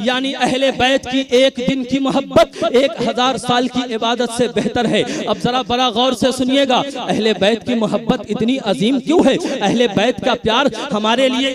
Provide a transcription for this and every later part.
यानी अहले बैत की एक दिन की मोहब्बत 1000 साल की इबादत से बेहतर है। अब जरा बड़ा गौर से सुनिएगा, अहले बैत की मोहब्बत इतनी अजीम क्यों है, अहले बैत का प्यार हमारे लिए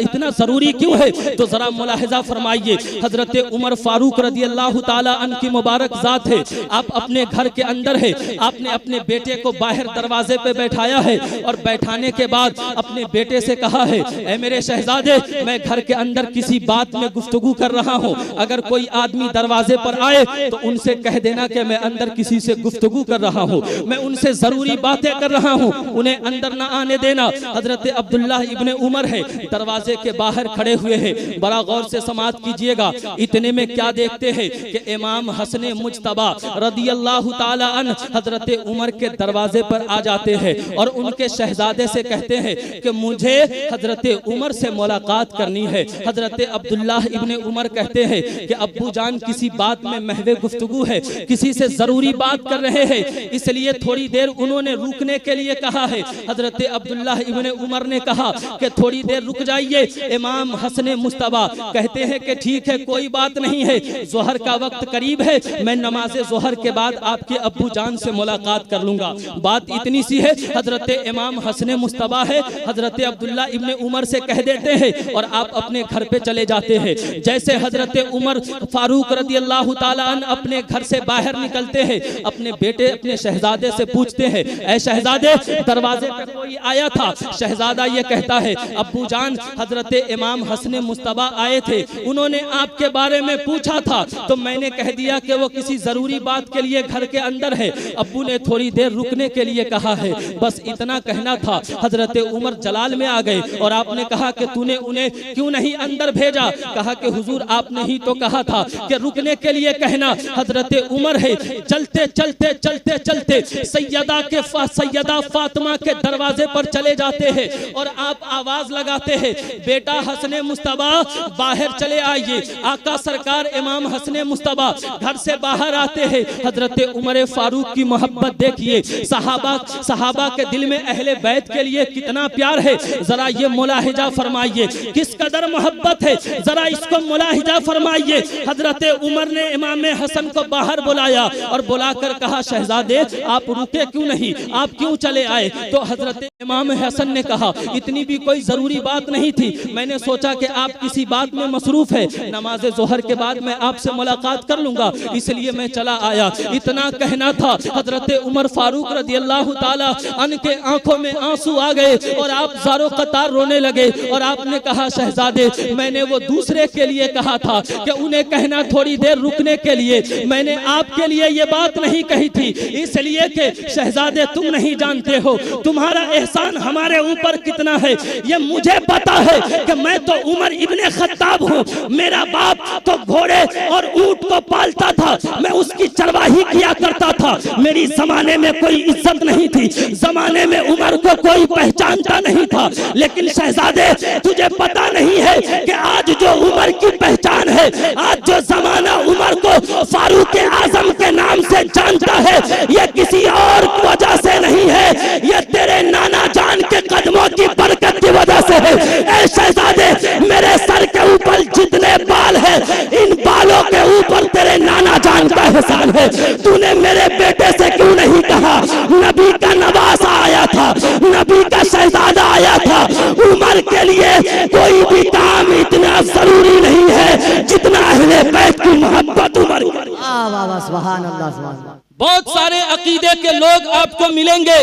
इतना जरूरी क्यों है? तो जरा मुलाहिजा फरमाइए। हजरत उमर फारूक रदी अल्लाह ताला अन्हु की मुबारक जात है। आप अपने घर के अंदर है, आपने अपने बेटे को बाहर दरवाजे पे बैठाया है और बैठाने के बाद अपने बेटे से कहा है, ऐ मेरे शहजादे, मैं घर के अंदर किसी बात में गुफ्तगू कर रहा हूँ, अगर कोई आदमी दरवाजे पर आए तो उनसे कह देना कि मैं अंदर किसी से गुफ्तगू कर रहा हूँ, मैं उनसे जरूरी बातें कर रहा हूँ, उन्हें अंदर ना आने देना। हजरत अब्दुल्ला इब्ने उमर है, दरवाजे के बाहर खड़े हुए हैं। बड़ा गौर से समाअत कीजिएगा। इतने में क्या देखते हैं कि इमाम हसन मुज्तबा रदी अल्लाह ताला अन्हु हजरत उमर के दरवाजे पर आ जाते हैं और उनके शहजादे से कहते हैं कि मुझे हजरत उमर से मुलाकात करनी है। हजरत अब्दुल्ला इब्ने उमर कहते हैं कि अब्बू जान किसी बात में महवे गुफ्तगू है, किसी से जरूरी बात कर रहे हैं, इसलिए थोड़ी देर उन्होंने रुकने के लिए कहा है। हजरत अब्दुल्ला इब्ने उमर ने कहा कि थोड़ी देर रुक जाइए। इमाम हसन मुज्तबा कहते हैं कि ठीक है, कोई बात नहीं है, जोहर का वक्त करीब है, मैं नमाज जोहर के बाद आपके अब्बू जान से मुलाकात कर लूंगा। बात इतनी सी है। हजरत इमाम हसन मुज्तबा है, हजरत अब्दुल्ला इब्ने उमर से कह देते हैं और आप अपने घर पे चले जाते हैं। जैसे हजरत उमर फारूक रदी अल्लाह ताला अन्हु अपने घर से बाहर निकलते हैं, अपने बेटे अपने शहजादे से पूछते हैं, ऐ शहजादे, दरवाजे पे कोई आया था? शहजादा ये कहता है, अब्बू जान, हजरत इमाम हसन मुज्तबा आए थे, उन्होंने आपके बारे में पूछा था, तो मैंने कह दिया कि वो किसी जरूरी बात के लिए घर के अंदर है, अब्बू ने थोड़ी देर रुकने के लिए कहा है, बस इतना कहना था। हजरत उमर जलाल में आ गए और आपने कहा कि तूने उन्हें क्यों नहीं अंदर भेजा? कहा कि हुजूर आपने ही तो कहा था कि रुकने के लिए कहना। हजरत उमर है, चलते चलते चलते चलते सैयदा फातिमा के दरवाजे पर चले जाते हैं और आप आवाज लगाते हैं, बेटा हसन मुज्तबा बाहर चले आइए। आका सरकार इमाम हसन मुज्तबा घर से बाहर आते हैं। हजरत उमर फारूक की मोहब्बत देखिए, सहाबा के दिल में अहले बैत के लिए कितना प्यार है, जरा ये मुलाहिजा फरमाइए, किस कदर मोहब्बत है, जरा इसको मुलाहिजा फरमाइए। हजरत उमर ने इमाम हसन को बाहर बुलाया और बुलाकर कहा, शहजादे आप रुके क्यों नहीं, आप क्यों चले आए? तो हजरत इमाम हसन ने कहा, इतनी भी कोई जरूरी बात नहीं थी, मैंने सोचा कि आप किसी बात में मसरूफ है, नमाज जोहर के बाद मैं आपसे मुलाकात कर लूंगा, इसलिए मैं चला आया। इतना कहना था। हजरत उमर फारूक रदी अल्लाह ताला अन्हु के आंखों में आंसू आ गए और आप ज़ारो कतार रोने लगे और आपने कहा, शहजादे, मैंने वो दूसरे के लिए कहा था कि उन्हें कहना थोड़ी देर रुकने के लिए, मैंने आपके लिए ये बात नहीं कही थी, इसलिए कि शहजादे तुम नहीं जानते हो तुम्हारा एहसान हमारे ऊपर कितना है। ये मुझे पता है कि मैं तो उमर इब्ने खत्ताब हूँ, मेरा बाप तो घोड़े और ऊंट को पालता था, मैं उसकी चरवाही किया करता था, मेरी जमाने में कोई इज्जत नहीं थी, जमाने में उमर को कोई पहचानता नहीं था। लेकिन शहजादे तुझे पता नहीं है कि आज जो उमर की पहचान है, आज जो जमाना उमर को फारूक आजम के नाम से जानता है, ये किसी और वजह से नहीं है, ये तेरे नाना जान के कदमों की बरकत की वजह से है। ऐ शहजादे, मेरे सर के ऊपर जितने बाल है, इन बालों के ऊपर तेरे नाना जान का एहसान है। तूने मेरे बेटे से क्यों नहीं कहा, नबी का नवासा आया था, नबी का शहजादा आया था, उमर के लिए कोई भी काम इतना जरूरी नहीं है जितना अहले बैत की मोहब्बत उमर। सुभान अल्लाह, सुभान अल्लाह। बहुत सारे अकीदे के लोग आपको मिलेंगे,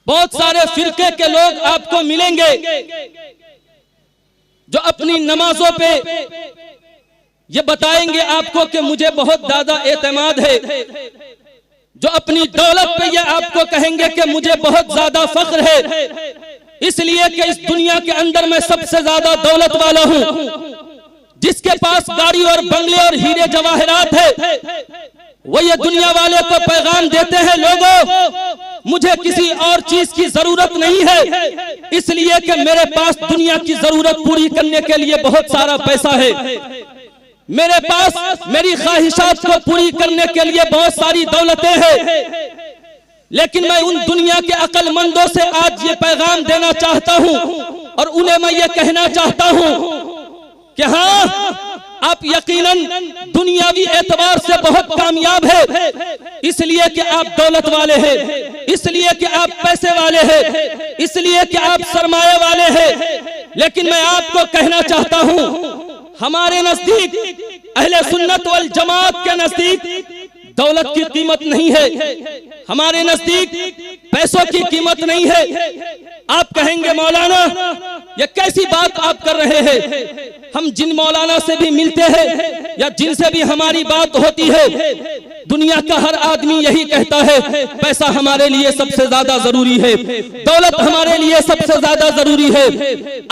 बहुत सारे फिरके के लोग आपको मिलेंगे जो अपनी नमाजों पे ये बताएंगे आपको कि मुझे बहुत ज्यादा एतमाद है, जो अपनी दौलत पे ये आपको कहेंगे कि मुझे बहुत ज्यादा फख्र है, इसलिए कि इस दुनिया के अंदर मैं सबसे ज्यादा दौलत वाला हूं। जिसके पास गाड़ी और बंगले और हीरे जवाहरात है, वो ये दुनिया वाले को पैगाम देते हैं, लोगों मुझे किसी और चीज की जरूरत नहीं है, इसलिए कि मेरे पास दुनिया की जरूरत पूरी करने के लिए बहुत सारा पैसा है, मेरे पास मेरी ख्वाहिशात को पूरी करने के लिए बहुत सारी दौलतें हैं। लेकिन मैं उन दुनिया के अक्लमंदों से आज ये पैगाम देना चाहता हूं और उन्हें मैं ये कहना चाहता हूं कि हाँ आप यकीनन दुनियावी एतबार से बहुत कामयाब है, इसलिए कि आप दौलत वाले हैं, इसलिए कि आप पैसे वाले हैं, इसलिए कि आप सरमाए वाले हैं। लेकिन मैं आपको कहना चाहता हूं, हमारे नजदीक अहले सुन्नत वल जमात के नजदीक दौलत की कीमत नहीं है, हमारे नजदीक पैसों की कीमत नहीं है। आप कहेंगे मौलाना ये कैसी बात आप कर रहे हैं? हम जिन मौलाना से भी मिलते हैं या जिनसे भी हमारी बात होती है, दुनिया का हर आदमी यही कहता है पैसा हमारे लिए सबसे ज्यादा जरूरी है, दौलत हमारे लिए सबसे ज्यादा जरूरी है।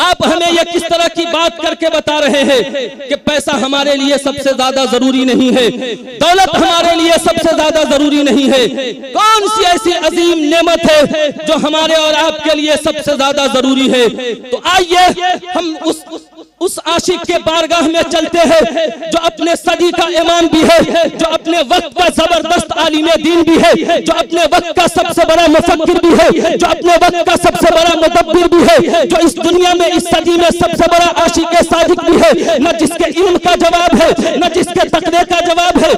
आप हमें ये किस तरह की बात करके बता रहे हैं कि पैसा हमारे लिए सबसे ज्यादा जरूरी नहीं है, दौलत हमारे लिए सबसे ज्यादा जरूरी नहीं है? कौन सी ऐसी अजीम नेमत है जो हमारे और आपके लिए सबसे ज्यादा जरूरी है? तो आइए हम उस आशिक के बारगाह में चलते हैं जो अपने सदी का इमाम भी है, जो अपने वक्त का जबरदस्त आलिम दीन भी है, जो अपने वक्त का सबसे बड़ा मुफक्किर भी है, जो अपने वक्त का सबसे बड़ा मुदब्बिर भी है, जो इस दुनिया में इस सदी में सबसे बड़ा आशिक सादिक भी है। न जिसके इल्म का जवाब है, न जिसके तकवे का जवाब है,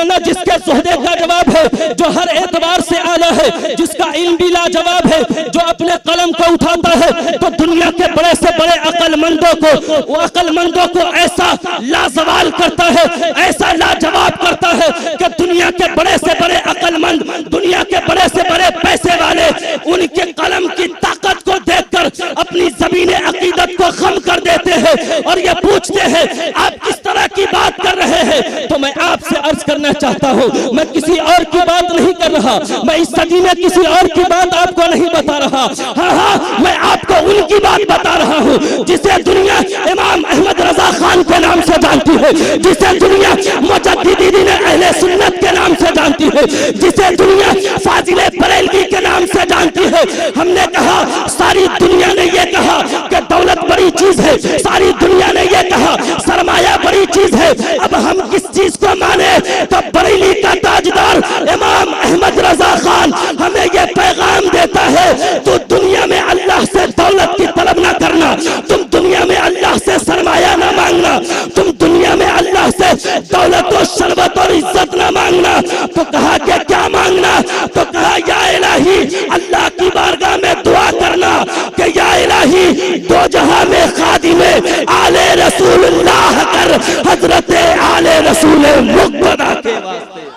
न जिसके ज़ुहदे का जवाब है, जो हर एतबार से आला है, जिसका इल्म भी लाजवाब है, जो अपने कलम को उठाता है तो दुनिया के बड़े से बड़े अक्लमंदों को, वो अक्लमंदों को ऐसा लाजवाल करता है, ऐसा लाजवाब करता है कि दुनिया के बड़े से बड़े अक्लमंद, दुनिया के बड़े से बड़े पैसे वाले उनके कलम की ताकत को देखकर अपनी ज़मीने अकीदत को खम कर देते हैं और ये पूछते हैं आप किस तरह की बात कर रहे हैं? तो मैं आपसे अर्ज करना चाहता हूँ, मैं किसी और की बात नहीं कर रहा, मैं इस सदी में किसी और की बात आपको नहीं बता रहा। हाँ, मैं आपको उनकी बात बता रहा हूँ जिसे दुनिया इमाम अहमद रजा खान के नाम से जानती है, जिसे दुनिया मुजद्दिदीन अहले सुन्नत के नाम से जानती है, जिसे दुनिया फाजिले बरेलवी के नाम से जानती है। हमने कहा, सारी दुनिया ने यह कहा कि दौलत बड़ी चीज है, सारी दुनिया ने यह कहा सरमाया बड़ी चीज है। अब हम किस चीज को माने? तो बरेली का ताजदार इमाम अहमद रजा खान हमें यह पैगाम देता है, तो दुनिया में अल्लाह से दौलत की तलब ना करना, तुम दुनिया में अल्लाह से सरमाया ना मांगना, तुम दुनिया में अल्लाह से दौलत और शरबत और इज्जत ना मांगना। तो कहा कि क्या मांगना? तो कहा या इलाही, अल्लाह की बारगाह में दुआ करना कि या इलाही दो जहां में खादिमे आले रसूलुल्लाह कर हजरत आले रसूल मुक़्तदा के वास्ते।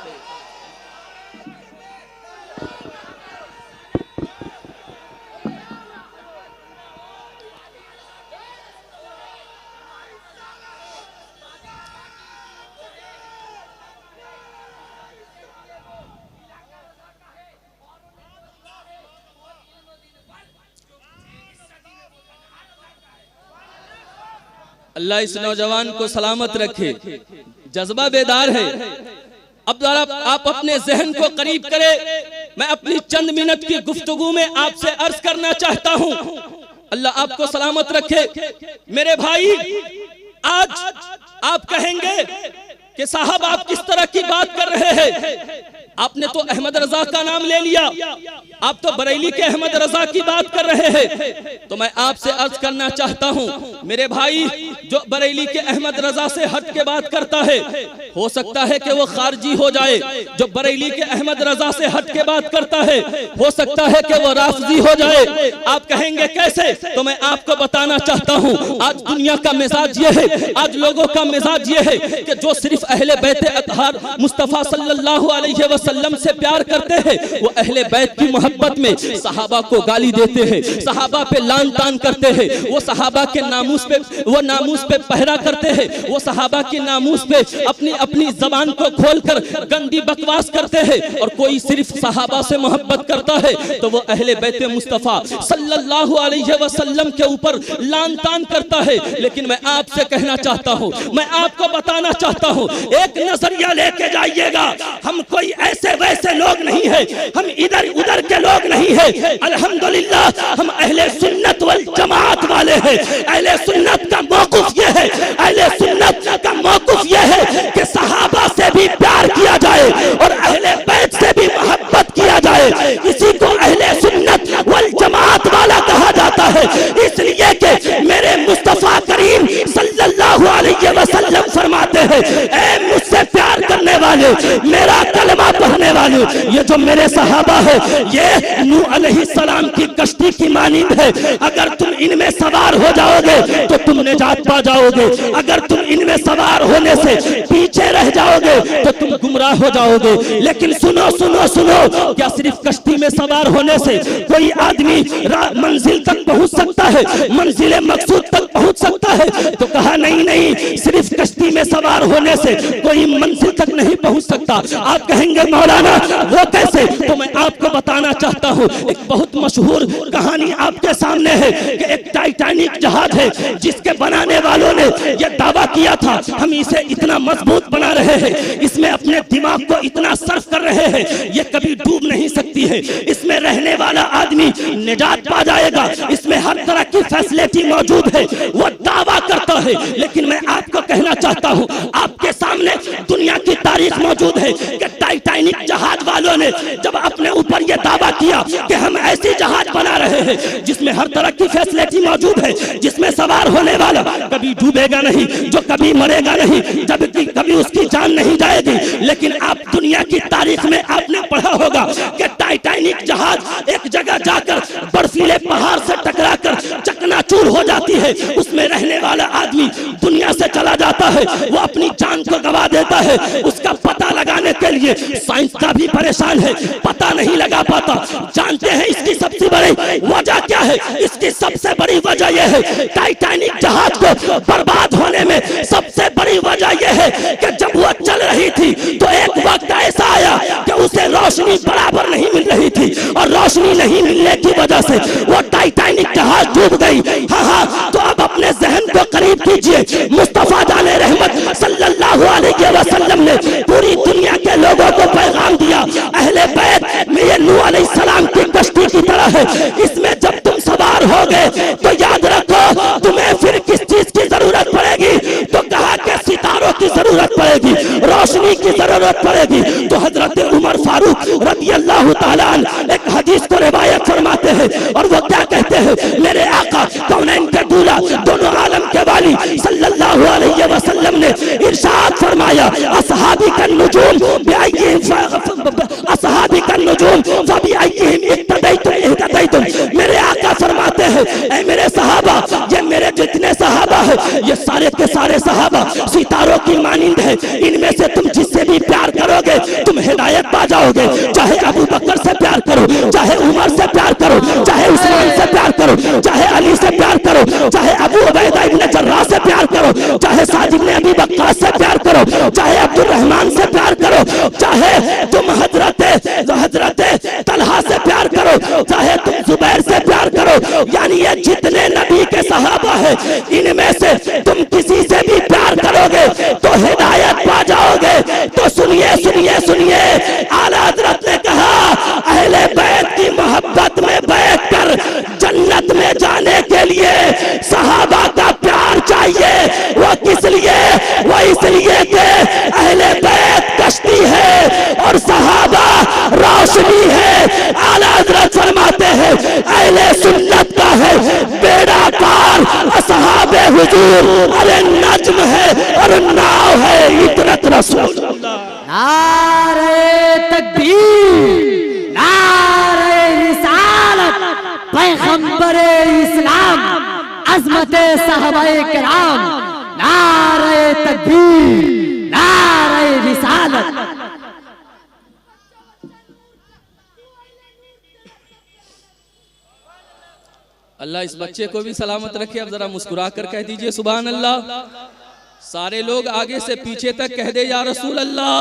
अल्लाह इस नौजवान को सलामत रखे, जज्बा बेदार है। अब जरा आप अपने जहन को करीब करें, मैं अपनी चंद मिनट की गुफ्तगू में आपसे अर्ज करना चाहता हूं। अल्लाह आपको सलामत रखे। मेरे भाई, आज आप कहेंगे कि साहब आप किस तरह की बात कर रहे हैं? आपने तो अहमद रजा का नाम ले लिया, आप तो बरेली के अहमद रजा की बात कर रहे हैं। तो मैं आपसे अर्ज करना चाहता हूं, मेरे भाई, जो बरेली के अहमद रजा से हट के बात करता है, हो सकता है कि वो खारजी हो जाए। जो बरेली के अहमद रजा से हट के बात करता है, हो सकता है कि वो राफजी हो जाए। आप कहेंगे कैसे? तो मैं आपको बताना चाहता हूं, आज दुनिया का मिजाज ये है, आज लोगों का मिजाज ये है कि जो सिर्फ अहले बैत अतहार मुस्तफा सल्लल्लाहु अलैहि वसल्लम से प्यार करते हैं, वो अहले बैत की मोहब्बत में सहाबा को गाली देते हैं, सहाबा पे लान तान करते हैं, वो सहाबा के नामूस पे पहरा करते हैं, वो सहाबा के नामूस पे अपनी जबान को खोलकर गंदी बकवास करते हैं। और कोई सिर्फ सहाबा से मोहब्बत करता है तो वो अहले बैत मुस्तफा सल्लल्लाहु अलैहि वसल्लम के ऊपर लान तान करता है। लेकिन मैं आपसे कहना चाहता हूँ, मैं आपको बताना चाहता हूँ, एक नजरिया लेके जाइएगा। हम कोई ऐसे वैसे लोग नहीं है, हम इधर उधर के लोग नहीं है। अल्हम्दुलिल्लाह हम अहले सुन्नत वल जमात वाले हैं। अहले सुन्नत का मौक़िफ़ ये है, अहले सुन्नत का मौक़िफ़ ये है कि सहाबा से भी प्यार किया जाए और अहले बैत से भी मोहब्बत किया जाए। इसी को अहले सुन्नत वल जमात वाला कहा जाता है। इसलिए कि मेरे मुस्तफा करीम सल्लल्लाहु अलैहि वसल्लम फरमाते हैं, ऐ मुझसे प्यार करने वाले, मेरा कलमा पढ़ने वाले, ये जो मेरे सहाबा है ये नूह अलैहिस्सलाम की कश्ती की मानिंद है। अगर तुम इनमें सवार हो जाओगे तो तुम निजात पा जाओगे, अगर तुम इनमें सवार होने से पीछे रह जाओगे तो तुम गुमराह हो जाओगे। लेकिन सुनो सुनो सुनो, क्या सिर्फ कश्ती में सवार होने से कोई आदमी मंजिल तक पहुंच सकता है, मंजिल मकसूद तक पहुंच सकता है? तो कहा नहीं नहीं, सिर्फ कश्ती में सवार होने से कोई मंजिल तक नहीं पहुंच सकता। आप कहेंगे मौलाना वो कैसे? तो मैं आपको बताना चाहता हूं, एक बहुत मशहूर कहानी आपके सामने है कि एक टाइटैनिक जहाज है जिसके बनाने वालों ने यह दावा किया था, हम इसे इतना मजबूत बना रहे हैं, इसमें अपने दिमाग को इतना सर्फ कर रहे हैं, ये कभी डूब नहीं सकती है, इसमें रहने वाला आदमी निजात पा जाएगा, इसमें हर तरह की फैसिलिटी मौजूद है, वो दावा करता है। लेकिन मैं आपको कहना चाहता हूं, आपके सामने दुनिया की तारीख मौजूद है कि टाइटैनिक जहाज वालों ने जब अपने ऊपर यह दावा किया कि हम ऐसी जहाज बना रहे हैं जिसमें हर तरह की फैसिलिटी मौजूद है, जिसमें सवार होने वाला कभी डूबेगा नहीं, जो कभी मरेगा नहीं, जब कभी उसकी जान नहीं जाएगी। लेकिन आप दुनिया की तारीख में आपने पढ़ा होगा कि टाइटैनिक जहाज एक जगह जाकर बर्फीले पहाड़ से टकराकर चकनाचूर हो जाती है, उसमें रहने वाला आदमी दुनिया से चला जाता है, वो अपनी जान को गवा देता है। उसका पता लगाने के लिए साइंस का भी परेशान है, पता नहीं लगा पाता। जानते हैं इसकी सबसे बड़ी वजह क्या है? इसकी सबसे बड़ी वजह यह है, टाइटैनिक जहाज को बर्बाद होने में सबसे बड़ी वजह यह है कि जब वो चल रही थी तो एक वक्त ऐसा आया कि उसे रोशनी बराबर नहीं मिल रही थी, और रोशनी नहीं मिलने की वजह से वो टाइटैनिक जहाज डूब गई। हाँ, तो अब अपने जहन को करीब कीजिए, मुस्तफा जाने रहमत सल्लल्लाहु अलैहि वसल्लम ने पूरी दुनिया के लोगों को पैगाम दिया, अहले बैत में ये नूह अलैहिस्सलाम की कश्ती की तरह है, इसमें जब तुम सवार होगे तो याद रखो तुम्हें फिर किस चीज की जरूरत पड़ेगी? तो कहा कि सितारों की जरूरत पड़ेगी, रोशनी की जरूरत पड़ेगी। तो हजरत उमर फारूक रज़ी अल्लाह ताला अन्हु एक हदीस को रिवायत फरमाते हैं, और वो क्या कहते हैं, मेरे आका कौनैन के दूल्हा दोनों आलम के वाली सल्लल्लाहु अलैहि वसल्लम ने इरशाद फरमाया, असहाबी का नुजूम असहाबी का नुजूम मेरे आका फरमाते हैं, ऐ मेरे सहाबा, ये मेरे जितने सहाबा है ये सारे के सारे सहाबा सितारों की मानिंद है, इनमें से तुम जिससे भी प्यार करोगे तुम हिदायत पा जाओगे। चाहे अबू बकर से प्यार करो, चाहे उमर से प्यार करो, चाहे उस्मान से प्यार करो, चाहे अली से प्यार करो, चाहे अबू उबैदा इब्न जर्राह से प्यार करो, चाहे साद इब्न अबी वक्कास से प्यार करो, चाहे अब्दुल रहमान से प्यार करो, चाहे तुम हजरत तलहा से प्यार करो, चाहे तुम जुबैर से प्यार करो, यानी ये जितने नबी के सहाबा है इनमें से तुम किसी से भी प्यार करोगे तो हिदायत पा जाओगे। तो सुनिए सुनिए सुनिए, आला हजरत ने कहा अहले बैत की मोहब्बत में बैठकर जन्नत में जाने के लिए सहाबा का प्यार चाहिए। वो किस लिए? वो इसलिए कि अहले बैत कश्ती है और सहाबा रोशनी है। आला हजरत फरमाते हैं अहले सुन्नत का है बेड़ा पार, असहाबे हुजूर अरे नज्म है और नाव है इतरत रसूल। नारे तकबीर, नारे रिसालत, पैगंबरे इस्लाम, अज़मते सहाबाए किराम, नारे तकबीर, नारे रिसालत। अल्लाह इस बच्चे को भी सलामत रखे। अब जरा मुस्कुरा कर कह दीजिए सुभान अल्लाह। सारे लोग आगे से पीछे तक कह दे या रसूल अल्लाह।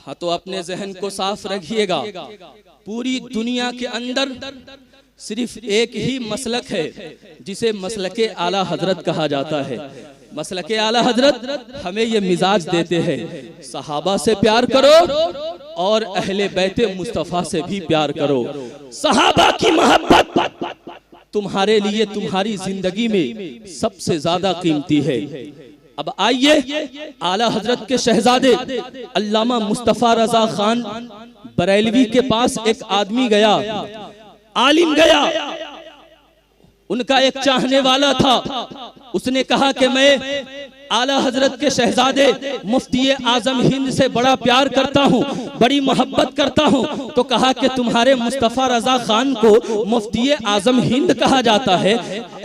हाँ, तो अपने जहन को साफ रखिएगा। पूरी दुनिया के अंदर सिर्फ एक ही मसलक है जिसे मसलके आला हजरत कहा जाता है। मसलके आला हजरत हमें ये मिजाज देते हैं, सहाबा से प्यार करो और अहले बैते मुस्तफा से भी प्यार करो। सहाबा की मोहब्बत तुम्हारे लिए तुम्हारी जिंदगी में सबसे ज्यादा कीमती है। अब आइए, आला हजरत के शहजादे अल्लामा मुस्तफा रजा खान बरेलवी के पास एक आदमी गया, आलिम गया, उनका एक चाहने वाला था। उसने कहा कि मैं आला हजरत के शहजादे मुफ्ती आजम हिंद से बड़ा प्यार करता हूँ, बड़ी मोहब्बत करता हूँ। तो कहा कि तुम्हारे मुस्तफ़ा रजा खान को मुफ्ती आजम हिंद कहा जाता है,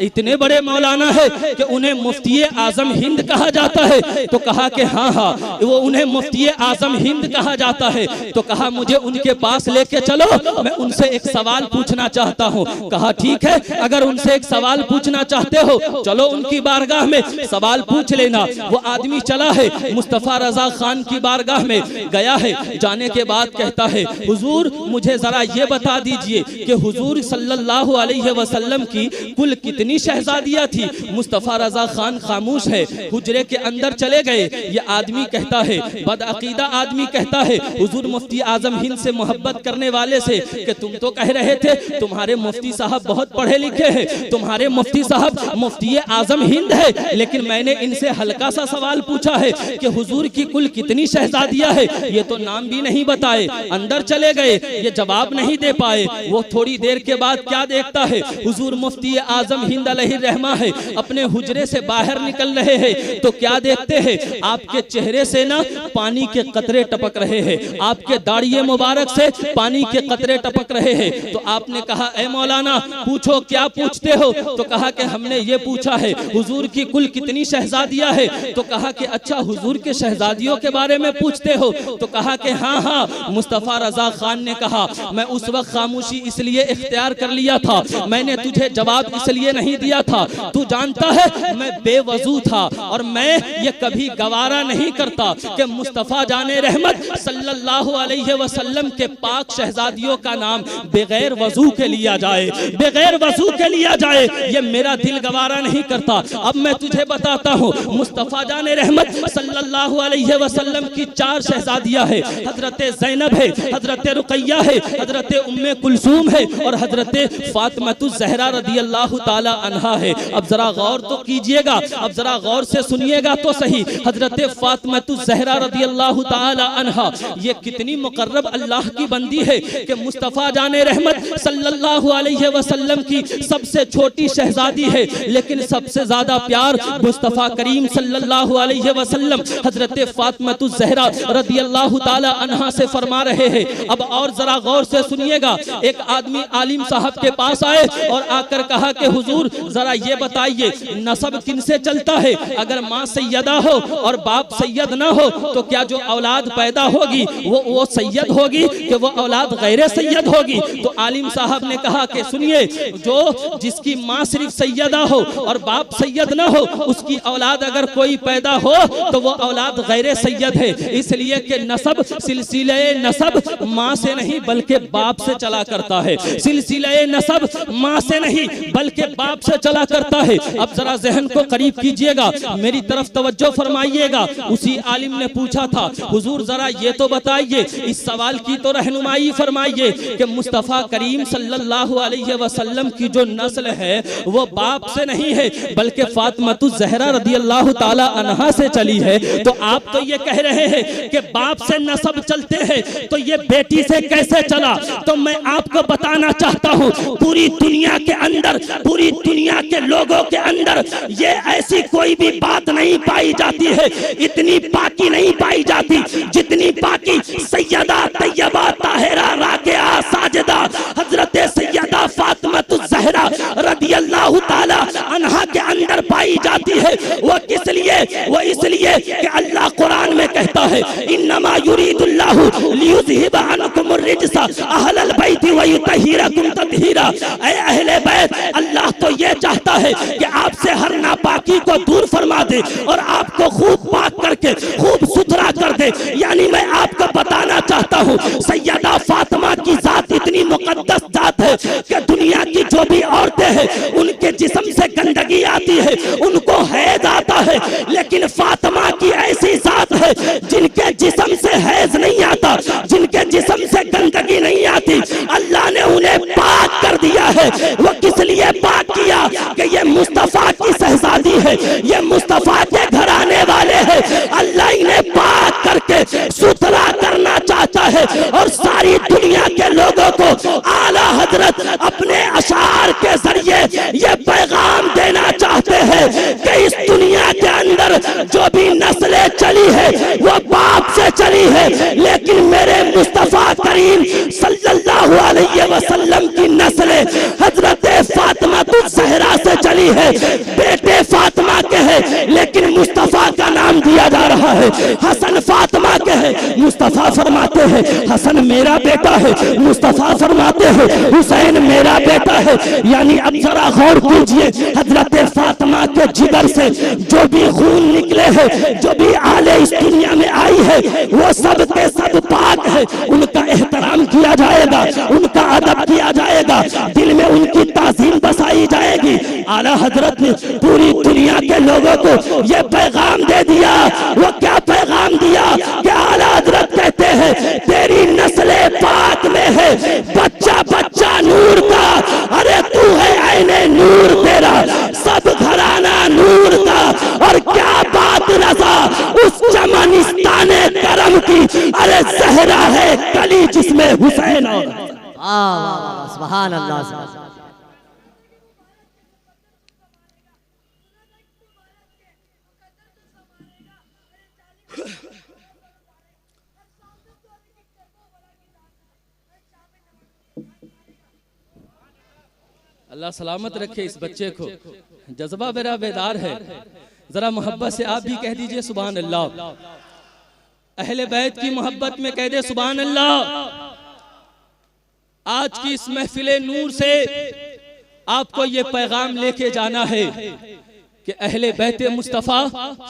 इतने बड़े मौलाना है कि उन्हें मुफ्ती आजम हिंद कहा जाता है। तो कहा कि हाँ हाँ वो उन्हें मुफ्ती आजम हिंद कहा जाता है। तो कहा मुझे उनके पास लेके चलो, मैं उनसे एक सवाल पूछना चाहता हूँ। कहा ठीक है, अगर उनसे एक सवाल पूछना चाहते हो चलो उनकी बारगाह में सवाल पूछ लेना। वो आदमी चला है, मुस्तफा रजा खान की बारगाह में गया है। जाने के बाद कहता है हुजूर मुझे जरा ये बता दीजिए कि हुजूर सल्लल्लाहु अलैहि वसल्लम की कुल कितनी शहजादियां थी। मुस्तफा रजा खान खामोश है, हुजरे के अंदर चले गए। ये आदमी कहता है, बदअकीदा आदमी कहता है हुजूर मुफ्ती आजम हिंद से मोहब्बत करने वाले से कि तुम तो कह रहे थे तुम्हारे मुफ्ती साहब बहुत पढ़े लिखे हैं, तुम्हारे मुफ्ती साहब मुफ्ती आजम हिंद है, लेकिन मैंने इनसे हल्का सा सवाल पूछा है कि हुजूर की कुल कितनी शहजादियां है, ये तो नाम भी नहीं बताए। अंदर चले गए, ये जवाब नहीं दे पाए। वो थोड़ी देर के बाद क्या देखता है, हुजूर मुफ्ती आजम हिंद अलैहिर्रहमा है, अपने हुजरे से बाहर निकल रहे हैं। तो क्या देखते हैं, आपके चेहरे से ना पानी के कतरे टपक रहे हैं, आपके दाढ़ी मुबारक से पानी के कतरे टपक रहे हैं। तो आपने कहा ए मौलाना पूछो क्या पूछते हो। तो कहा कि हमने ये पूछा है हुजूर की कुल कितनी शहजादियां है। तो कहा कि अच्छा हुजूर के शहजादियों के बारे में पूछते हो। तो कहा कि हाँ हाँ। मुस्तफा रजा खान ने कहा मैं उस वक्त खामोशी इसलिए इख्तियार कर लिया था, मैंने तुझे जवाब इसलिए नहीं दिया था, तू जानता है मैं बेवजू था और मैं ये कभी गवारा नहीं करता कि मुस्तफा जाने रहमत सल्लल्लाहु अलैहि वसल्लम के पाक शहजादियों का नाम बगैर वजू के लिया जाए, बगैर वजू के लिया जाए, ये मेरा दिल गवारा नहीं करता। अब मैं तुझे बताता हूँ मुस्तफा जाने रहमत सल्लल्लाहु अलैहि वसल्लम की 4 शहजादियां है। हजरत ज़ैनब है, हजरत रुकैया है, हजरत उम्मे कुलसूम है और हजरत फातिमातुज़ ज़हरा रदियल्लाहु ताला अन्हा है। अब जरा गौर तो कीजिएगा, अब जरा गौर से सुनिएगा तो सही। हजरत फातिमातुज़ ज़हरा रदियल्लाहु ताला अन्हा ये कितनी मुकर्रब अल्लाह की बंदी है कि मुस्तफा जाने रहमत सल्लल्लाहु अलैहि वसल्लम की सबसे छोटी शहजादी है, लेकिन सबसे ज्यादा प्यार मुस्तफा करीम सल्लल्लाहु अलैहि वसल्लम हजरत फातिमातुज़ ज़हरा रदियल्लाहु ताला अन्हा से फरमा रहे हैं। अब और जरा गौर से सुनिएगा। एक आदमी आलिम साहब के पास आए और आकर कहा कि हुजूर जरा ये बताइए नसब किनसे चलता है, अगर माँ सैयदा हो और बाप सैयद ना हो तो क्या जो औलाद पैदा होगी वो सैयद होगी कि वो औलाद गैर सैयद होगी। तो आलिम साहब ने कहा कि सुनिए, जो जिसकी माँ सिर्फ सैयदा हो और बाप सैयद ना हो उसकी औलाद अगर कोई पैदा हो तो वो औलाद गैर सैयद है, इसलिए कि नसब सिलसिले नसब माँ से नहीं बल्कि बाप से चला करता है, सिलसिले नसब माँ से नहीं बल्कि बाप से चला करता है। अब जरा जहन को करीब कीजिएगा, मेरी तरफ तवज्जो फरमाइएगा। उसी आलिम ने पूछा था हुजूर जरा ये तो बताइए, इस सवाल की तो रहनुमाई फरमाइए कि मुस्तफा करीम सल्लल्लाहु अलैहि वसल्लम की जो नस्ल है वो बाप से नहीं है बल्कि फातिमातुज़ ज़हरा रदियल्लाहु ताला अन्हा से चली है। तो आप तो ये कह रहे हैं कि बाप से नसब चलते हैं, तो ये बेटी से कैसे चला? तो मैं आपको बताना चाहता हूँ पूरी दुनिया के अंदर, पूरी दुनिया के लोगों के अंदर ये ऐसी कोई भी बात नहीं पाई जाती है, इतनी पाकी नहीं पाई जाती जितनी पाकी सैयदा तैयबा ताहिरा राकिया साजिदा हजरत सैयदा फातिमातुज़ ज़हरा रदियल्लाहु ताला अन्हा के अंदर पाई जाती है। वो किस लिए? वो इसलिए कि अल्लाह कुरान में कहता है इन्नमा युरीदुल्लाहु लियुज़हिबा अन्कुमुर रिज्सा अहलल बैति व युतहिरकुम तत्हीरा। ऐ अहले बैत, अल्लाह तो ये चाहता है कि आपसे हर नापाकी को दूर फरमा दे और आपको खूब पाक करके खूब सुथरा कर दे। यानी मैं आपको बताना चाहता हूँ सैयदा फातिमा की जात इतनी मुकद्दस जात है कि दुनिया की जो भी औरतें हैं उनके जिस्म से गंदगी आती है, उनको हैज आता है, लेकिन फातिमा की ऐसी जात है जिनके जिस्म से हैज नहीं आता, जिनके जिस्म से गंदगी नहीं आती। अल्लाह ने उन्हें पाक कर दिया है। वो किस लिए पाक किया कि ये मुस्तफा की शहजादी है, ये मुस्तफा के घर आने वाले हैं। अल्लाह इन्हें पाक करके सुथरा करना चाहता है और सारी दुनिया के लोगों को आला हजरत अपने अशार के जरिए ये पैगाम देना चाहते हैं कि अंदर जो भी नस्लें चली है वो बाप से चली है, लेकिन मेरे मुस्तफा करीम सल्लल्लाहु अलैहि वसल्लम की नस्लें हजरत फातिमा ज़हरा से चली है। बेटे फातिमा के हैं लेकिन मुस्तफा का नाम दिया जा रहा है। हसन फातिमा के हैं, मुस्तफा फरमाते हैं हसन मेरा बेटा है, मुस्तफा फरमाते हैं हुसैन मेरा बेटा है। यानी अब जरा गौर कीजिए, हजरत फातिमा के जिगर से जो भी खून निकले हैं, जो भी आले इस दुनिया में आई है, वो सब के सब पाक है। उनका एहतराम किया जाएगा, उनका अदब किया जाएगा, दिल में उनकी ताज़ीम बसाई जाएगी। आला हजरत ने पूरी दुनिया के लोगों को ये पैगाम दे दिया। वो क्या पैगाम दिया कि आला हजरत कहते हैं तेरी नस्ले पाक में है, बच्चा बच्चा नूर का, अरे तू है ऐने नूर, तेरा सब घराना नूर का। और क्या बात रजा उस चमनिस्ताने करम की, अरे ज़हरा है कली जिसमें हुसैन और सुभान अल्लाह। अल्लाह सलामत रखे इस बच्चे को, जज्बा मेरा बेदार है। जरा मोहब्बत से आप भी कह दीजिए सुभान अल्लाह। अहले बैत की मोहब्बत में कह दे सुभान अल्लाह। आज की इस महफिले नूर से आपको ये पैगाम लेके जाना है कि अहले बैत मुस्तफ़ा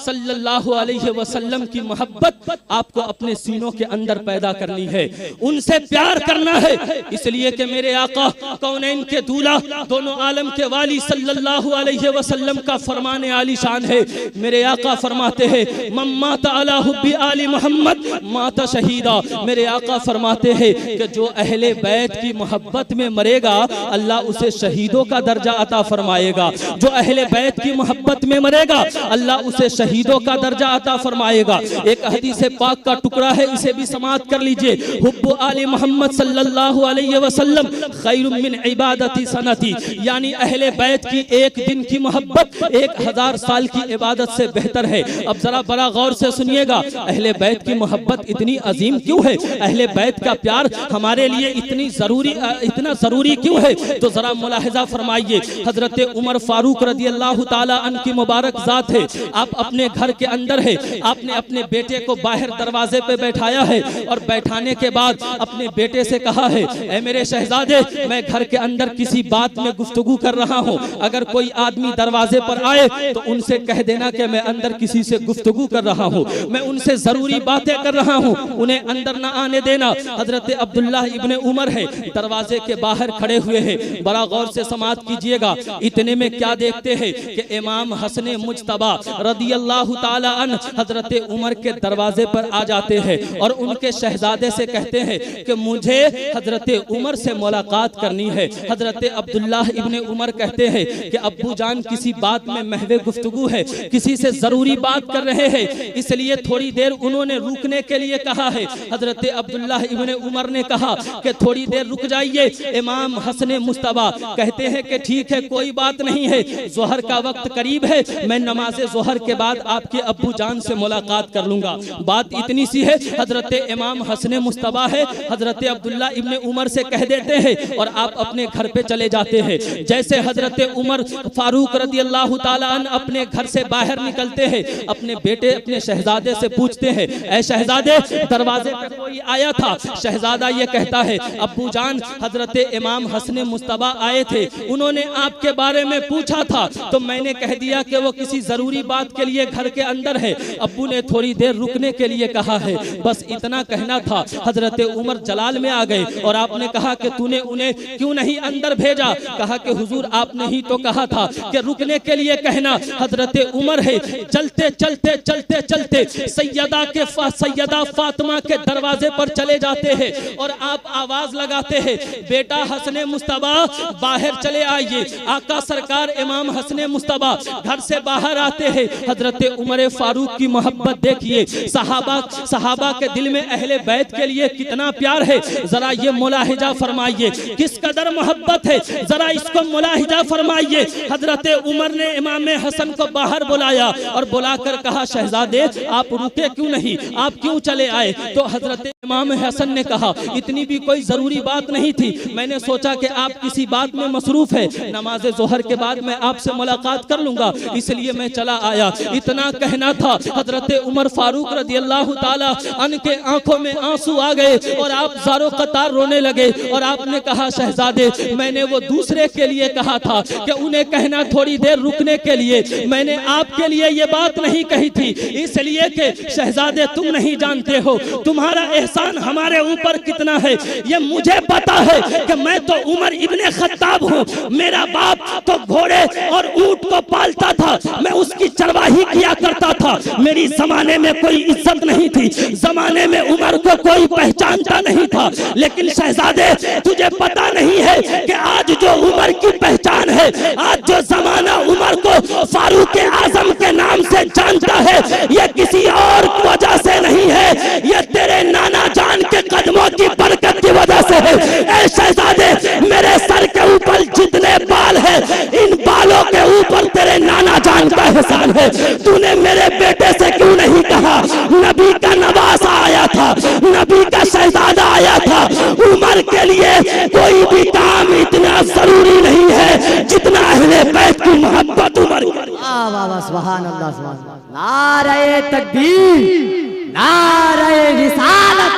सल्लल्लाहु अलैहि वसल्लम की मोहब्बत आपको अपने सीनों के अंदर पैदा करनी है, उनसे प्यार करना है। इसलिए कि मेरे आका कौनैन के दूल्हा, दोनों आलम के वाली सल्लल्लाहु अलैहि वसल्लम का फरमाने आली शान है। मेरे आका फरमाते हैं मम्माता अला हुब्बी आली मोहम्मद माता शहीदा। मेरे आका फरमाते हैं कि जो अहले बैत की मोहब्बत में मरेगा अल्लाह उसे शहीदों का दर्जा अता फरमाएगा। जो अहले बैत की मोहब्बत में मरेगा अल्लाह उसे शहीदों का दर्जा अता फरमाएगा। एक हदीस पाक का टुकड़ा है, इसे भी समाअत कर लीजिए। हुब्बु आले मोहम्मद सल्लल्लाहु अलैहि वसल्लम खैरुम मिन इबादती सनती, यानी अहले बैत की एक दिन की मोहब्बत 1000 साल की इबादत से बेहतर है। अब जरा बड़ा गौर से सुनिएगा, अहले बैत की मोहब्बत इतनी अजीम क्यों है, अहले बैत का प्यार हमारे लिए इतना जरूरी क्यों है, तो जरा मुलाहिजा फरमाइए। हजरत उमर फारूक रदी अल्लाह ताला की मुबारक जात है। आप अपने घर के अंदर है, आपने अपने बेटे को बाहर दरवाजे पे बैठाया है और बैठाने के बाद अपने बेटे से कहा है ऐ मेरे शहजादे, मैं घर के अंदर किसी बात में गुफ्तगू कर रहा हूँ, अगर कोई आदमी दरवाजे पर आए तो उनसे कह देना कि मैं अंदर किसी से गुफ्तगू कर रहा हूँ, मैं उनसे जरूरी बातें कर रहा हूँ, उन्हें अंदर ना आने देना। हजरत अब्दुल्लाह इब्ने उमर है, दरवाजे के बाहर खड़े हुए हैं। बड़ा गौर से समाअत कीजिएगा। इतने में क्या देखते हैं कि इमाम हसन मुज्तबा रदियल्लाहु ताला अन हजरत उमर के दरवाजे पर आ जाते हैं और उनके शहजादे से कहते हैं कि मुझे हजरत उमर से मुलाकात करनी है। हजरत अब्दुल्लाह इब्ने उमर कहते हैं कि अब्बू जान किसी बात में महवे गुफ्तगू है, किसी से जरूरी बात कर रहे हैं, इसलिए थोड़ी देर उन्होंने रुकने के लिए कहा है। हजरत अब्दुल्लाह इब्ने उमर ने कहा कि थोड़ी देर रुक जाइए। इमाम हसन मुज्तबा कहते हैं कि ठीक है, कोई बात नहीं है, जोहर का वक्त करीब है, मैं नमाज जोहर के बाद आपके अब्बू जान से मुलाकात कर लूंगा। बात इतनी सी है, हजरत इमाम हसन मुज्तबा है, हजरत अब्दुल्लाह इब्ने उमर से कह देते हैं और आप अपने घर पे चले जाते हैं। जैसे हजरत उमर फारूक रदियल्लाहु ताला अन्हु अपने घर से बाहर निकलते हैं, अपने बेटे अपने शहजादे से पूछते हैं ऐ शहजादे, दरवाजे पे कोई आया था? शहजादा ये कहता है अब्बू जान, हजरत इमाम हसन मुज्तबा आए थे, उन्होंने आपके बारे में पूछा था तो मैंने कह दिया कि वो किसी जरूरी बात के लिए घर के अंदर है, अब्बू ने थोड़ी देर रुकने के लिए कहा है, बस इतना कहना था। हजरत उमर जलाल में आ गए और आपने कहा कि तूने उन्हें क्यों नहीं अंदर भेजा? कहा कि हुजूर आपने ही तो कहा था कि रुकने के लिए कहना। हजरत उमर है, चलते चलते चलते चलते सैयदा फातिमा के दरवाजे पर चले जाते हैं और आप आवाज लगाते हैं बेटा हसन मुज्तबा बाहर चले आइए। आका सरकार इमाम हसन मुज्तबा घर से बाहर आते हैं, हजरत उमर फारूक की मोहब्बत देखिए, सहाबा के दिल में अहले बैत के लिए कितना प्यार है, जरा ये मुलाहिजा फरमाइए, किस कदर मोहब्बत है, जरा इसको मुलाहिजा फरमाइए। हजरत उमर ने इमाम हसन को बाहर बुलाया और बुलाकर कहा, शहजादे आप रुके क्यों नहीं, आप क्यों चले आए? तो हजरत इमाम हसन ने कहा, इतनी भी कोई जरूरी बात नहीं थी, मैंने सोचा कि आप किसी बात में मसरूफ है, नमाज जोहर के बाद मैं आपसे मुलाकात कर लूंगा, इसलिए मैं चला आया। इतना कहना था, हजरत उमर फारूक रज़ी अल्लाह ताला अन्हु के आंखों में आंसू आ गए और आप ज़ारो कतार रोने लगे और आपने कहा, शहजादे मैंने वो दूसरे के लिए कहा था कि उन्हें कहना थोड़ी देर रुकने के लिए, मैंने आपके लिए ये बात नहीं कही थी, इसलिए कि शहजादे तुम नहीं जानते हो तुम्हारा एहसान हमारे ऊपर कितना है। ये मुझे पता है कि मैं तो उमर इब्ने खत्ताब हूँ, मेरा बाप तो घोड़े और ऊंट को पालता था, मैं उसकी चरवाही किया करता था, मेरी जमाने में कोई इज्जत नहीं थी, जमाने में उमर को कोई पहचानता नहीं था। लेकिन शहजादे तुझे पता नहीं है कि आज जो उमर की पहचान है, आज जो जमाना उमर को फारूक आजम के नाम से जानता है, ये किसी और वजह से नहीं है, ये तेरे नाना जान के कदमों की बरकत की वजह से है। ऐ शहजादे मेरे सर के ऊपर जितने बाल है, इन बालों के ऊपर तेरे नाना जान का एहसान है। तूने मेरे बेटे से क्यों नहीं कहा, नबी का नवासा आया था, नबी का शहजादा आया था, उमर के लिए कोई भी काम इतना जरूरी नहीं है जितना अहले बैत की मोहब्बत उमर की। सुभान अल्लाह, सुभान अल्लाह। नारे तकबीर, नारे रिसालत,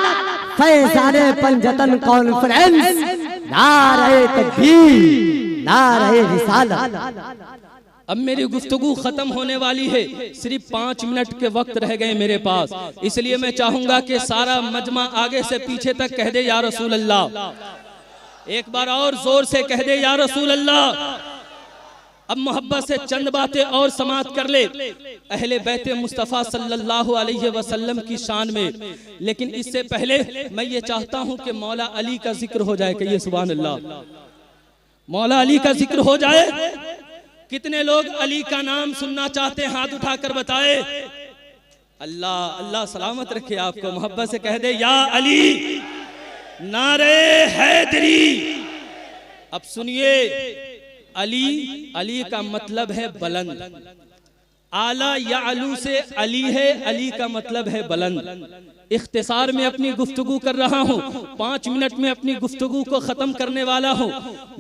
फैज़ाने पंजतन कॉन्फ्रेंस, नारे तकबीर, नारे रिसालत। अब मेरी गुफ्तगू खत्म होने वाली है, सिर्फ 5 मिनट के वक्त रह गए मेरे पास, इसलिए मैं चाहूंगा कि सारा मजमा आगे से पीछे तक कह दे या रसूल अल्लाह, एक बार और जोर से कह दे या रसूल अल्लाह। अब मोहब्बत से चंद बातें और समाप्त कर ले अहले बैत मुस्तफ़ा सल्लल्लाहु अलैहि वसल्लम की शान में, लेकिन इससे पहले मैं ये चाहता हूं कि मौला अली का जिक्र हो जाए। कहिए सुभान अल्लाह, मौला अली का जिक्र हो जाए। कितने लोग अली का नाम सुनना चाहते हैं, हाथ उठाकर बताए। अल्लाह अल्लाह सलामत रखे आपको, मोहब्बत से कह दे या अली, नारे हैदरी। अब सुनिए, अली का मतलब है बुलंद, आला या अलू से अली है, अली का मतलब है बुलंद। इख्तिसार में अपनी गुफ्तगू कर रहा हूँ, 5 मिनट में अपनी गुफ्तगू को ख़त्म करने वाला हूँ।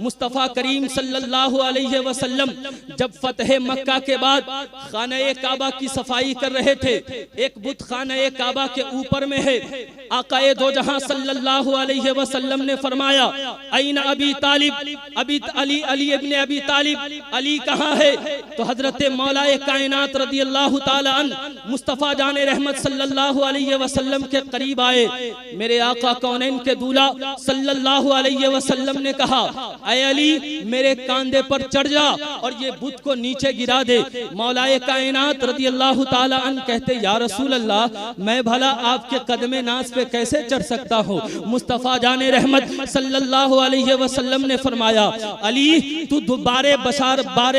मुस्तफ़ा करीम सल्लल्लाहु अलैहि वसल्लम जब फतह मक्का के बाद खाने काबा की सफाई कर रहे थे, एक बुत खाने काबा के ऊपर में है। आकाए दो जहां सल्लल्लाहु अलैहि वसल्लम ने फरमाया, ऐन अबी तालिब, अली इब्ने अबी तालिब, अली कहाँ है? तो हजरत मौलाए कायनात रज़ी अल्लाह ताला अन्हु मुस्तफ़ा जाने रहमत सल्लल्लाहु अलैहि वसल्लम के करीब आए। मेरे आका कौनैन के दूल्हा सल्लल्लाहु अलैहि वसल्लम ने कहा, ऐ अली मेरे कांधे पर चढ़ जा और ये बुत को नीचे गिरा दे। मौलाए कायनात रज़ी अल्लाह ताला अन्हु कहते, या रसूल अल्लाह मैं भला आपके कदमे नाज पे कैसे चढ़ सकता हूँ? मुस्तफ़ा जाने रहमत सल्लल्लाहु अलैहि वसल्लम ने फरमाया, अली तू बारे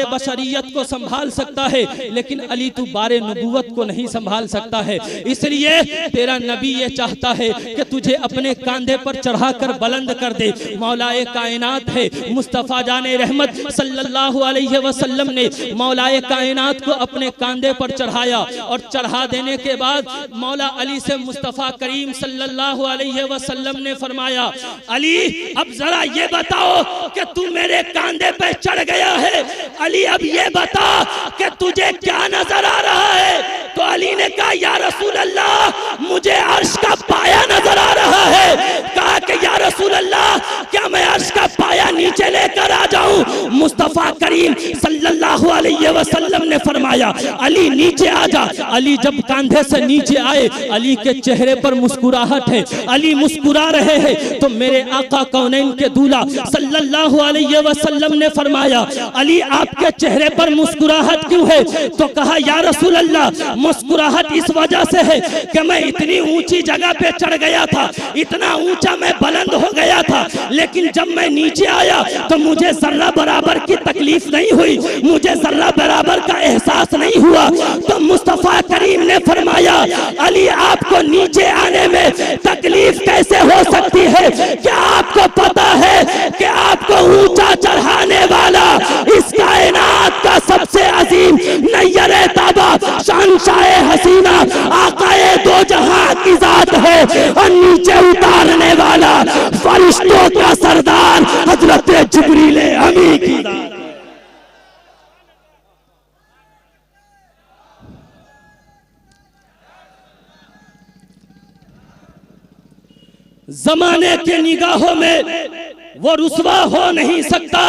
बशरियत को संभाल सकता है, लेकिन अली तू बारे नबूवत को नहीं संभाल सकता है। इसलिए तेरा नबी ये चाहता है कि तुझे अपने कांधे पर चढ़ाकर बुलंद कर दे। मौलाए कायनात है मुस्तफ़ा जाने रहमत सल्लल्लाहु अलैहि वसल्लम ने मौलाए कायनात को अपने कांधे पर चढ़ाया और चढ़ा देने के बाद मौला अली से मुस्तफ़ा करीम सल्लल्लाहु अलैहि वसल्लम ने फरमाया, अली अब जरा ये बताओ कि तू मेरे कांधे पे चढ़ गया है, अली अब ये बता कि तुझे क्या नजर आ रहा है? तो अली ने कहा, या रसूल अल्लाह मुझे अर्श का पाया नजर आ रहा है। कहा कि या रसूल अल्लाह क्या मैं अर्श का पाया नीचे लेकर आ जाऊं? मुस्तफ़ा करीम सल्लल्लाहु अलैहि वसल्लम ने फरमाया, अली नीचे आ जा। अली जब कांधे से नीचे आए, अली के चेहरे पर मुस्कुराहट है, अली मुस्कुरा रहे हैं। तो मेरे आका कौनैन के दूल्हा सल्लल्लाहु अलैहि वसल्लम ने फरमाया, अली आपके चेहरे पर मुस्कुराहट क्यों है? तो कहा, या रसूल अल्लाह मुस्कुराहट इस वजह से है कि मैं इतनी ऊंची जगह पे चढ़ गया था, इतना ऊंचा मैं बुलंद हो गया था, लेकिन जब मैं नीचे आया तो मुझे जर्रा बराबर की तकलीफ नहीं हुई, मुझे मुझे जर्रा बराबर का एहसास नहीं हुआ। तो मुस्तफा करीम ने फरमाया, अली आपको नीचे आने में तकलीफ कैसे हो सकती है? क्या आपको पता है कि आपको ऊंचा चढ़ाने वाला इस कायनात का सबसे अजीम नैयरे ताबा शहंशाए हसीना आकाए दो जहां की जात है, और नीचे उतारने वाला फरिश्तों का सरदार हजरत जिब्रील अमी की जात। जमाने के निगाहों में वो रुसवा हो नहीं सकता।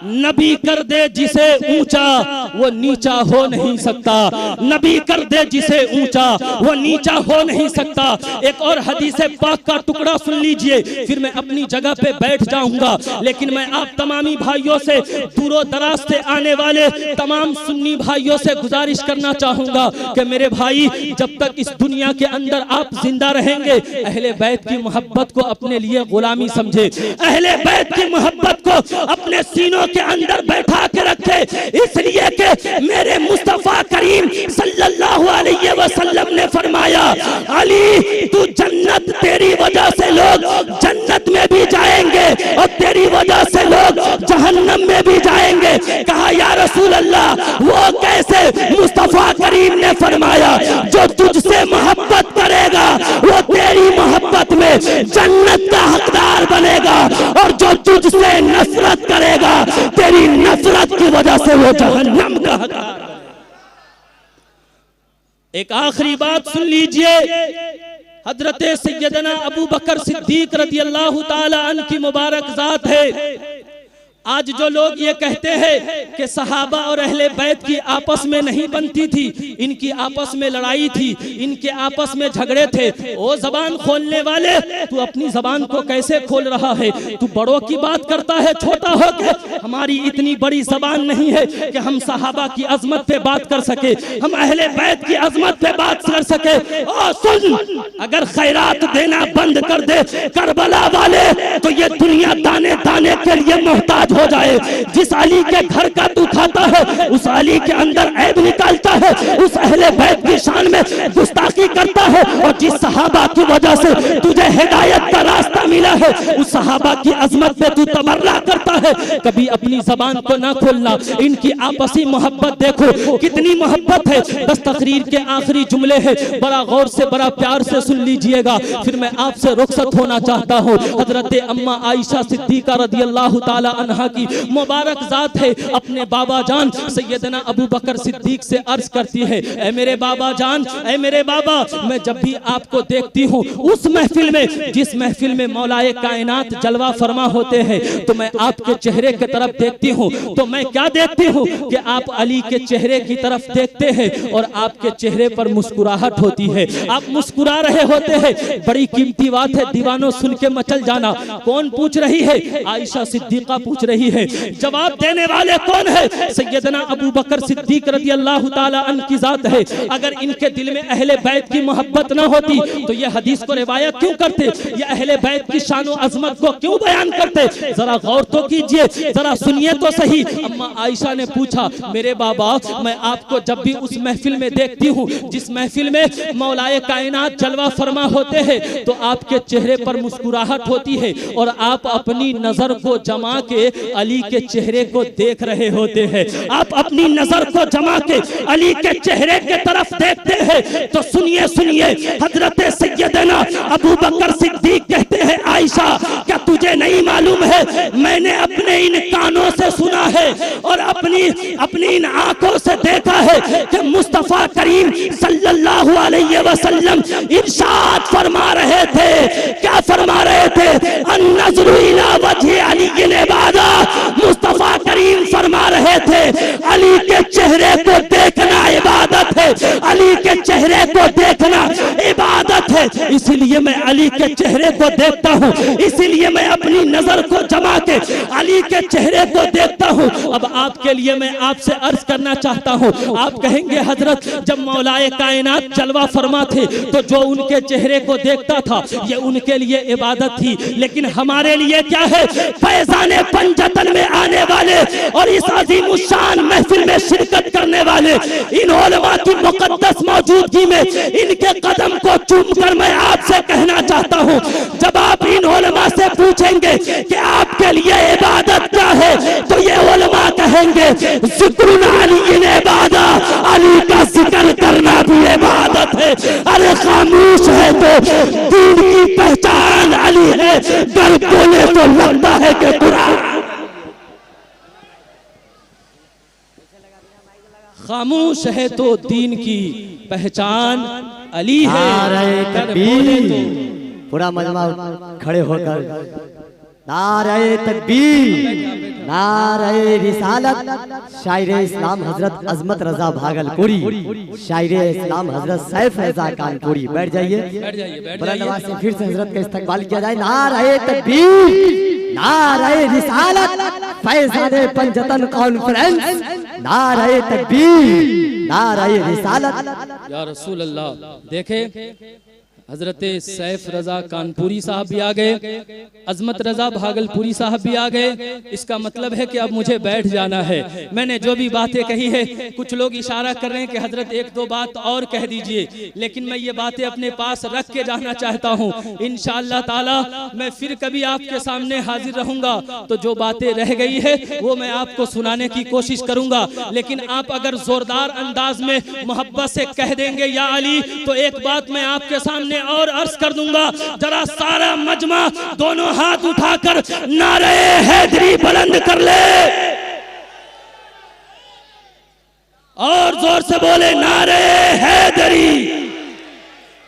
नबी कर दे जिसे ऊंचा वो नीचा हो नहीं सकता। नबी कर दे जिसे ऊंचा वो नीचा हो नहीं सकता। एक और हदीस पाक का टुकड़ा सुन लीजिए, फिर मैं अपनी जगह पे बैठ जाऊंगा। लेकिन मैं आप तमामी भाइयों से, दूरो दराज से आने वाले तमाम सुन्नी भाइयों से गुजारिश करना चाहूंगा कि मेरे भाई, जब तक इस दुनिया के अंदर आप जिंदा रहेंगे, अहले बैत की मोहब्बत को अपने लिए गुलामी समझे, अहले बैत की मोहब्बत को अपने सीनों के अंदर बैठा के रखे, इसलिए कि मेरे मुस्तफा करीम सल्लल्लाहु अलैहि वसल्लम ने फरमाया, अली तू जन्नत, तेरी वजह से लोग जन्नत में भी जाएंगे और तेरी वजह से लोग जहन्नम में भी जाएंगे। कहा या रसूल अल्लाह, वो कैसे? मुस्तफा करीम ने फरमाया, जो तुझसे मोहब्बत करेगा वो तेरी मोहब्बत में जन्नत का हकदार बनेगा, और जो तुझसे नफरत करेगा तेरी नफरत की वजह से वो जहन्नम का हकदार। एक आखिरी बात सुन लीजिए, हजरत सैयदना अबू बकर सिद्दीक रज़ी अल्लाह ताला अन्हु की मुबारक जात है। आज जो लोग ये कहते हैं कि सहाबा और अहले बैत की आपस में नहीं बनती थी, इनकी आपस में लड़ाई थी, इनके आपस में झगड़े थे, ओ जबान खोलने वाले, तू अपनी जबान को कैसे खोल रहा है? तू बड़ों की बात करता है छोटा होकर। हमारी इतनी बड़ी जबान नहीं है कि हम सहाबा की अजमत पे बात कर सके, हम अहले बैत की अजमत पे बात कर सके। ओ सुन, अगर खैरात देना बंद कर दे करबला वाले, तो ये दुनिया दाने दाने के लिए मोहताज हो जाए। जिस अली के घर का तू खाता है, उस अली के अंदर ऐब निकालता है, उस अहले बैत की शान में गुस्ताखी करता है, और जिस सहाबा की वजह से तुझे हिदायत का रास्ता मिला है, उस सहाबा की अजमत पे तू तमर्रा करता है। कभी अपनी जबान को ना खोलना। इनकी आपसी मोहब्बत देखो कितनी मोहब्बत है। बस तकरीर के आखिरी जुमले हैं, बड़ा गौर से, बड़ा प्यार से सुन लीजिएगा, फिर मैं आपसे रुखसत होना चाहता हूँ। हजरत अम्मा आयशा सिद्दीका रज़ी अल्लाह ताला अन्हा की मुबारक जात है, अपने बाबा जान सैयदना अबू बकर सिद्दीक से अर्ज करती है, ऐ मेरे बाबा जान, ऐ मेरे बाबा, मैं जब भी आपको देखती हूँ उस महफिल में, जिस महफिल में मौलाए कायनात जलवा फरमा होते हैं, तो मैं आपके चेहरे की तरफ देखती हूँ, तो मैं क्या देखती हूँ कि आप अली के चेहरे की तरफ देखते हैं और आपके चेहरे पर मुस्कुराहट होती है, आप मुस्कुरा रहे होते हैं। बड़ी कीमती बात है, दीवानों सुन के मचल जाना। कौन पूछ रही है? आयशा सिद्दीका पूछ रही है। जवाब देने वाले कौन है? सैयदना अबू बकर सिद्दीक रज़ी अल्लाह ताला अन्हु की जात है। अगर इनके दिल में अहले बैत की मोहब्बत न होती तो ये हदीस को रिवायत क्यों करते? ये अहले बैत की शान और अजमत को क्यों बयान करते? जरा गौर तो कीजिए, जरा सुनिए तो सही। अम्मा आयशा ने पूछा, मेरे बाबा, मैं आपको जब भी उस महफिल में देखती हूँ जिस महफिल में मौलाए कायनात जलवा फरमा होते हैं, तो आपके चेहरे पर मुस्कुराहट होती है और आप अपनी नजर को जमा के अली के चेहरे को देख रहे होते हैं। आप अपनी नजर को जमा के अली के चेहरे के तरफ देखते हैं। तो सुनिए सुनिए, हजरत सैयदना अबू बकर सिद्दीक कहते हैं, आयशा, क्या तुझे नहीं मालूम है? मैंने अपने इन कानों से सुना है और अपनी इन आंखों से देखा है कि मुस्तफा करीम सल्लल्लाहु अलैहि वसल्लम इरशाद फरमा रहे थे। क्या फरमा रहे थे? अन्नज़्रु इला वजहि अली इबादत। मुस्तफा करीम फरमा रहे थे, अली के चेहरे को देखना इबादत इबादत है, अली के चेहरे को देखना इबादत है। इसीलिए मैं अली के चेहरे को देखता हूँ, इसीलिए मैं अपनी नजर को जमा के अली के चेहरे को देखता हूँ। अब आपके लिए मैं आपसे अर्ज करना चाहता हूँ, आप कहेंगे हजरत जब मौलाए कायनात जलवा फरमा थे तो जो उनके चेहरे को देखता था ये उनके लिए इबादत थी, लेकिन हमारे लिए क्या है? फैजाने पंजतन में आने वाले और इस अजीम शान महफिल में शिरकत करने वाले इन उलमा की मुकद्दस मौजूदगी में इनके कदम को चूमकर मैं आपसे कहना चाहता हूँ, जब आप इन उलमा से पूछेंगे कि आपके लिए इबादत क्या है तो ये उलमा कहेंगे जिक्रुन अली इबादा, अली का जिक्र करना भी इबादत है। अरे खामोश है तो दीन की पहचान अली है, गर बोले तो लगता है कि कुरान। खामोश है तो दीन की पहचान अली है, नारे गर बोले तो तकबीर, पूरा मजमा खड़े होकर नारे तकबीर, नारे रिसालत। शायर इस्लाम हजरत अजमत रजा भागलपुरी, शायर इस्लाम हजरत सैफ रजा कानपुरी। बैठ जाइए, बुलंद आवाज से फिर से हजरत का इस्तकबाल किया जाए। नारे तकबीर, नारे रिसालत, फैजाने पंजतन कॉन्फ्रेंस, नारे तकबीर, नारे रिसालत। या रसूल अल्लाह। देखे हजरत सैफ रजा कानपुरी साहब भी आ गए, अजमत रजा भागलपुरी साहब भी आ गए। इसका मतलब है कि अब मुझे बैठ जाना है। मैंने जो भी बातें कही है, कुछ लोग इशारा कर रहे हैं कि हजरत एक दो बात और कह दीजिए, लेकिन मैं ये बातें अपने पास रख के जाना चाहता हूँ। इंशाअल्लाह ताला मैं फिर कभी आपके सामने हाजिर रहूंगा तो जो बातें रह गई है वो मैं आपको सुनाने की कोशिश करूंगा। लेकिन आप अगर जोरदार अंदाज में मोहब्बत से कह देंगे या अली, तो एक बात मैं आपके सामने और अर्ज कर दूंगा। जरा सारा मजमा दोनों हाथ उठाकर नारे हैदरी बुलंद कर ले और जोर से बोले नारे हैदरी।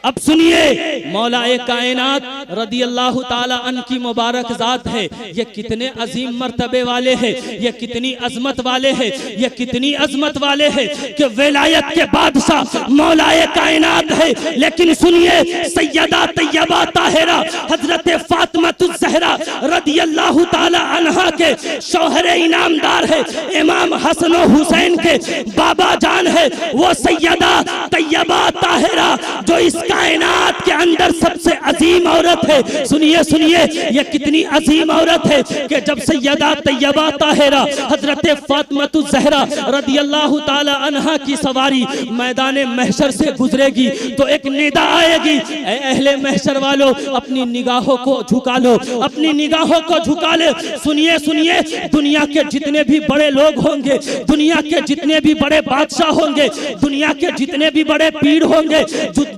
अब सुनिए, मौलाए कायनात रदी अल्लाह ताला अन की मुबारक जात है। ये कितने अजीम मर्तबे वाले हैं, ये कितनी अजमत वाले हैं, ये कितनी अजमत वाले हैं कि विलायत के बादशाह मौलाए कायनात है। लेकिन सुनिए, सैयदा तैयबा ताहिरा हजरत फातिमातुज ज़हरा रदी अल्लाह ताला अन्हा के शौहरे इनामदार है, इमाम हसन और हुसैन के बाबा जान है। वो सैयदा तैयबा ताहिरा जो इस कायनात के अंदर सबसे अजीम औरत है। सुनिए सुनिए, ये कितनी अजीम औरत है कि जब सैयदा तैयबा ताहिरा हजरत फातिमातुज ज़हरा रदी अल्लाह ताला अन्हा की सवारी मैदान महशर से गुजरेगी तो एक निदा आएगी, ऐ अहले महशर वालों अपनी निगाहों को झुका लो, अपनी निगाहों को झुका ले। सुनिए सुनिए, दुनिया के जितने भी बड़े लोग होंगे, दुनिया के जितने भी बड़े बादशाह होंगे, दुनिया के जितने भी बड़े पीर होंगे,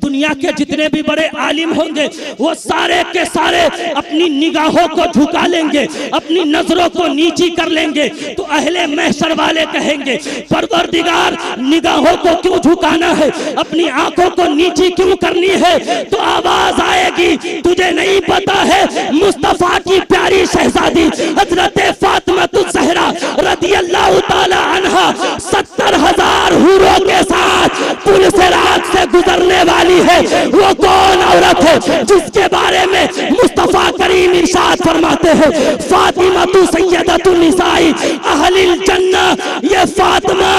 दुनिया के जितने भी बड़े आलिम होंगे, वो सारे के सारे अपनी निगाहों को झुका लेंगे, अपनी नजरों को नीची कर लेंगे। तो अहले महशर वाले कहेंगे परवरदिगार निगाहों को क्यों झुकाना है, अपनी आंखों को नीची क्यों करनी है? तो आवाज आएगी, तुझे नहीं पता है मुस्तफा की प्यारी शहजादी हजरत फातिमातुज ज़हरा रदी अल्लाह ताला अन्हा 70,000 हूरों के साथ पुल से रात से गुजरने वाली है। वो कौन औरत है जिसके बारे में मुस्तफा करीम इरशाद फरमाते हैं, फातिमातु सय्यदतुन निसाई अहलिल जन्ना, ये फातिमा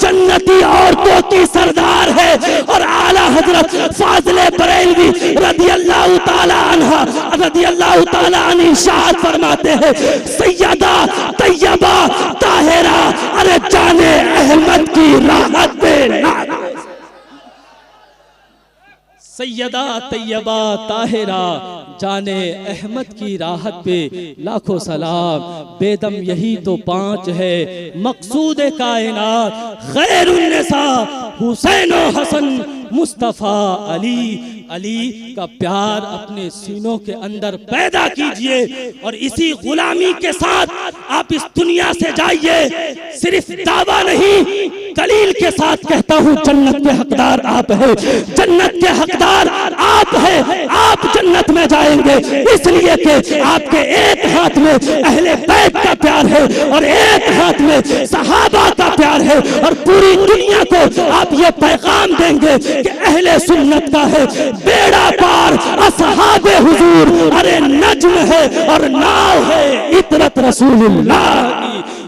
जन्नती औरतों की सरदार है। और आला हजरत फाजिले बरेलवी रदी अल्लाह ताला अन्हा रदी अल्लाह ताला अन्हा इरशाद फरमाते हैं, सैयदा तैयबा ताहिरा, अरे जाने अहमद की राहत पे। सैयदा तैयबा ताहिरा जाने अहमद की राहत पे लाखों सलाम। बेदम यही तो 5 है मकसूद कायनात, खैरुन निसा हुसैन और हसन मुस्तफा अली। अली का प्यार अपने सीनों के अंदर पैदा कीजिए और इसी गुलामी के साथ आप इस दुनिया से जाइए। सिर्फ दावा नहीं, दलील के साथ कहता हूँ, जन्नत के हकदार आप हैं, जन्नत के हकदार आप हैं। आप जन्नत में जाएंगे इसलिए कि आपके एक हाथ में अहले बैत का प्यार है और एक हाथ में सहाबा का प्यार है और पूरी दुनिया को आप ये पैगाम देंगे कि अहले सुन्नत का है बेड़ा पार असहाबे हुजूर, अरे नज्म है और नाव है इतरत रसूलुल्लाह।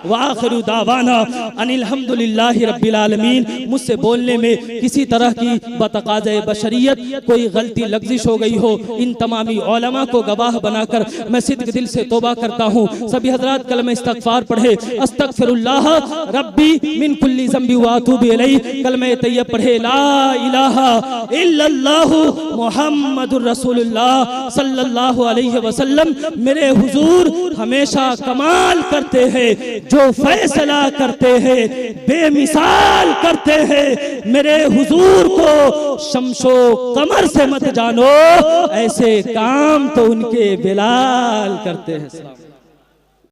वाखिरु दावाना अनिल हम्दुलिल्लाहि रब्बिल आलमीन। मुझसे बोलने में किसी तरह की बतकाज़े बशरियत कोई गलती लफ्ज़िश हो गई हो, इन तमामी उलमा को गवाह बनाकर मैं सिद्क़ दिल से तौबा करता हूँ। सभी हज़रात कलमे इस्तग़फ़ार पढ़े, अस्तग़फ़िरुल्लाह रब्बी मिन कुल्ली ज़ंबि व अतूबु इलैहि। कलमे तैयब पढ़े, ला इलाहा इल्लल्लाहु मुहम्मदुर रसूलुल्लाह सल्लल्लाहु अलैहि वसल्लम मेरे हुजूर हमेशा कमाल करते हैं, जो फैसला करते हैं बेमिसाल करते हैं। मेरे हुजूर को शम्सो कमर से मत जानो, ऐसे काम तो उनके बिलाल करते हैं।